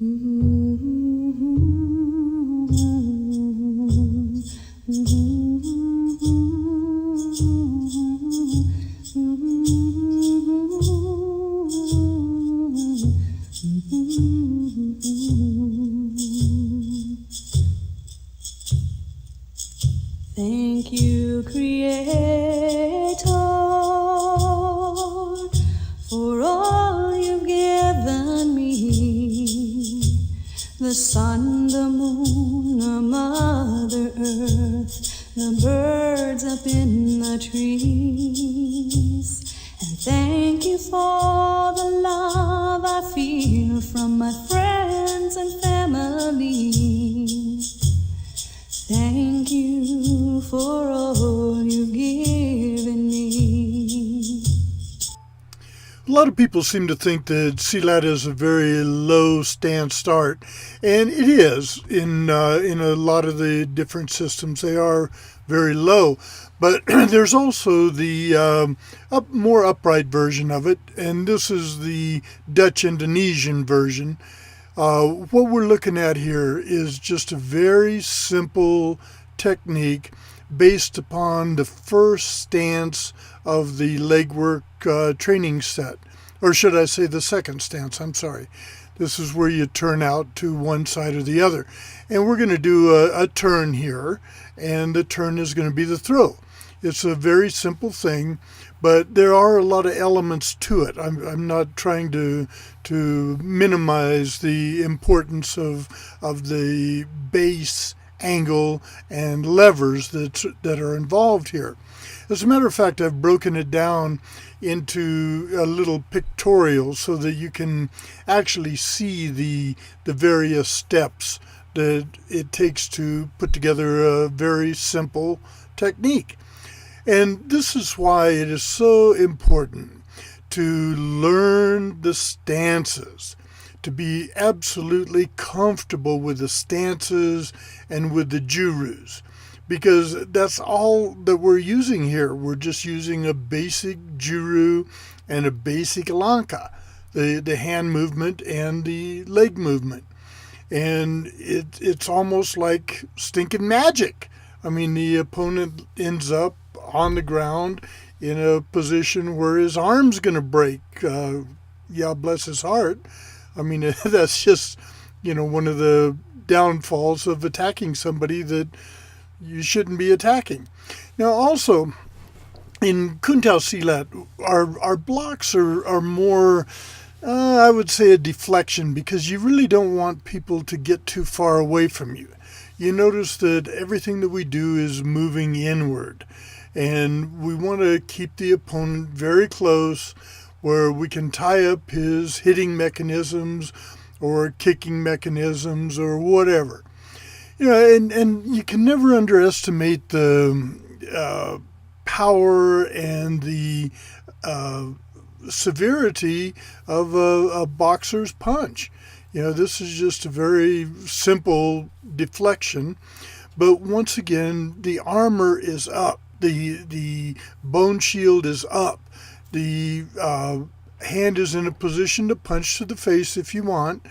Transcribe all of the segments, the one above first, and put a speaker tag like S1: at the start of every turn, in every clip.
S1: Thank you, Creator, for all you've given me. The sun, the moon, the Mother Earth, the birds up in the trees. And thank you for the love I feel from my friends and family. Thank you for all you've given me.
S2: A lot of people seem to think that Silat is a very low stance start, and it is in a lot of the different systems. They are very low, but there's also the more upright version of it, and this is the Dutch Indonesian version. What we're looking at here is just a very simple technique based upon the first stance of the legwork training set, or should I say the second stance, I'm sorry. This is where you turn out to one side or the other. And we're going to do a turn here, and the turn is going to be the throw. It's a very simple thing, but there are a lot of elements to it. I'm not trying to minimize the importance of the base, angle, and levers that are involved here. As a matter of fact, I've broken it down into a little pictorial so that you can actually see the various steps that it takes to put together a very simple technique. And this is why it is so important to learn the stances, to be absolutely comfortable with the stances and with the jurus, because that's all that we're using here. We're just using a basic juru and a basic lanka, the hand movement and the leg movement. And it's almost like stinking magic. I mean, the opponent ends up on the ground in a position where his arm's going to break. Yeah, bless his heart. I mean, that's just, one of the downfalls of attacking somebody that you shouldn't be attacking. Now, also, in Kun Tao Silat, our blocks are more, I would say, a deflection, because you really don't want people to get too far away from you. You notice that everything that we do is moving inward, and we want to keep the opponent very close where we can tie up his hitting mechanisms or kicking mechanisms or whatever. And you can never underestimate the power and the severity of a boxer's punch. This is just a very simple deflection, but once again, the armor is up. The bone shield is up. The hand is in a position to punch to the face if you want.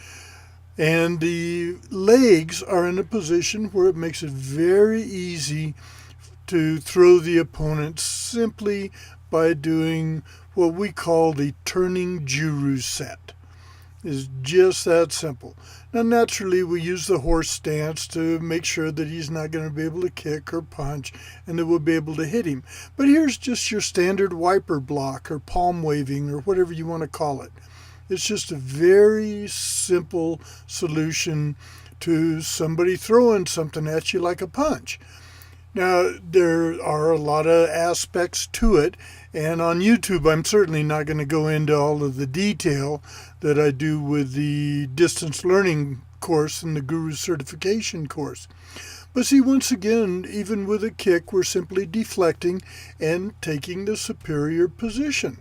S2: And the legs are in a position where it makes it very easy to throw the opponent simply by doing what we call the turning juru set. It's just that simple. Now, naturally, we use the horse stance to make sure that he's not going to be able to kick or punch and that we'll be able to hit him. But here's just your standard wiper block or palm waving or whatever you want to call it. It's just a very simple solution to somebody throwing something at you like a punch. Now, there are a lot of aspects to it, and on YouTube I'm certainly not going to go into all of the detail that I do with the distance learning course and the Guru certification course. But see, once again, even with a kick, we're simply deflecting and taking the superior position.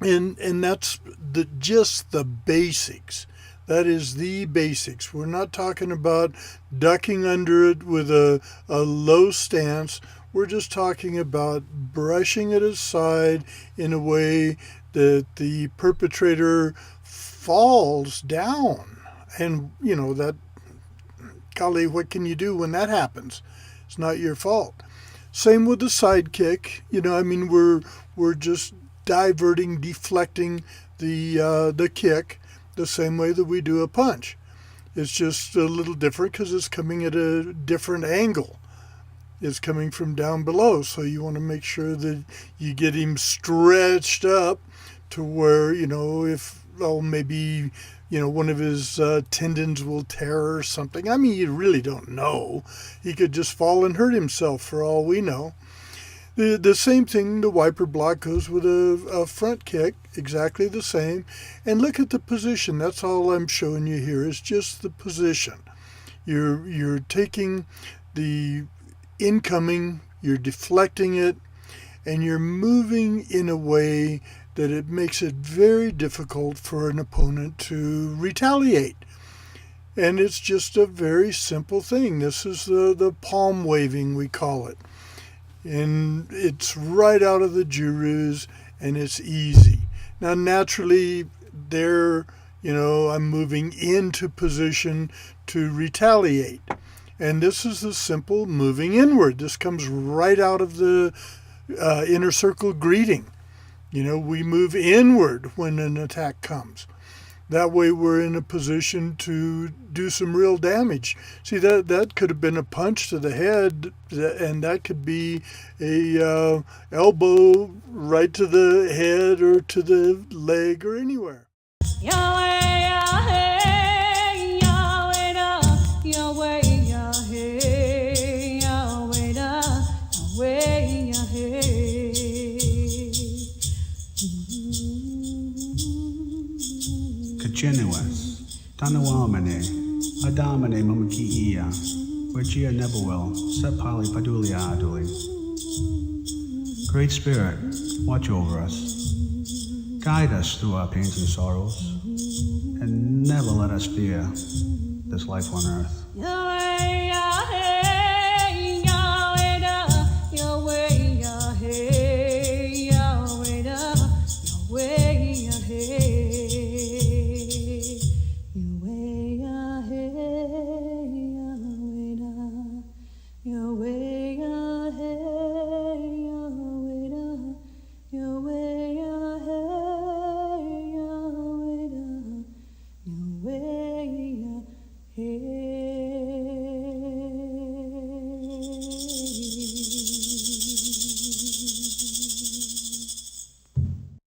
S2: And that's just the basics. That is the basics. We're not talking about ducking under it with a low stance. We're just talking about brushing it aside in a way that the perpetrator falls down. And, that, golly, what can you do when that happens? It's not your fault. Same with the sidekick. We're just diverting, deflecting the kick the same way that we do a punch. It's just a little different because it's coming at a different angle. It's coming from down below, so you want to make sure that you get him stretched up to where, maybe, one of his tendons will tear or something. You really don't know. He could just fall and hurt himself for all we know. The same thing, the wiper block goes with a front kick, exactly the same. And look at the position. That's all I'm showing you here is just the position. You're taking the incoming, you're deflecting it, and you're moving in a way that it makes it very difficult for an opponent to retaliate. And it's just a very simple thing. This is the palm waving, we call it. And it's right out of the Jirus, and it's easy. Now, naturally, I'm moving into position to retaliate. And this is the simple moving inward. This comes right out of the inner circle greeting. We move inward when an attack comes. That way we're in a position to do some real damage. See, that could have been a punch to the head, and that could be a elbow right to the head or to the leg or anywhere.
S1: Yahweh, Yahweh, Yahweh, Yahweh, Yahweh, Yahweh, Yahweh, Yahweh.
S3: Kachenuas, Tanawamane, Adamane Mamakiia, Virgia Nebuel, Sepali Padulia Aduli. Great Spirit, watch over us. Guide us through our pains and sorrows, and never let us fear this life on earth.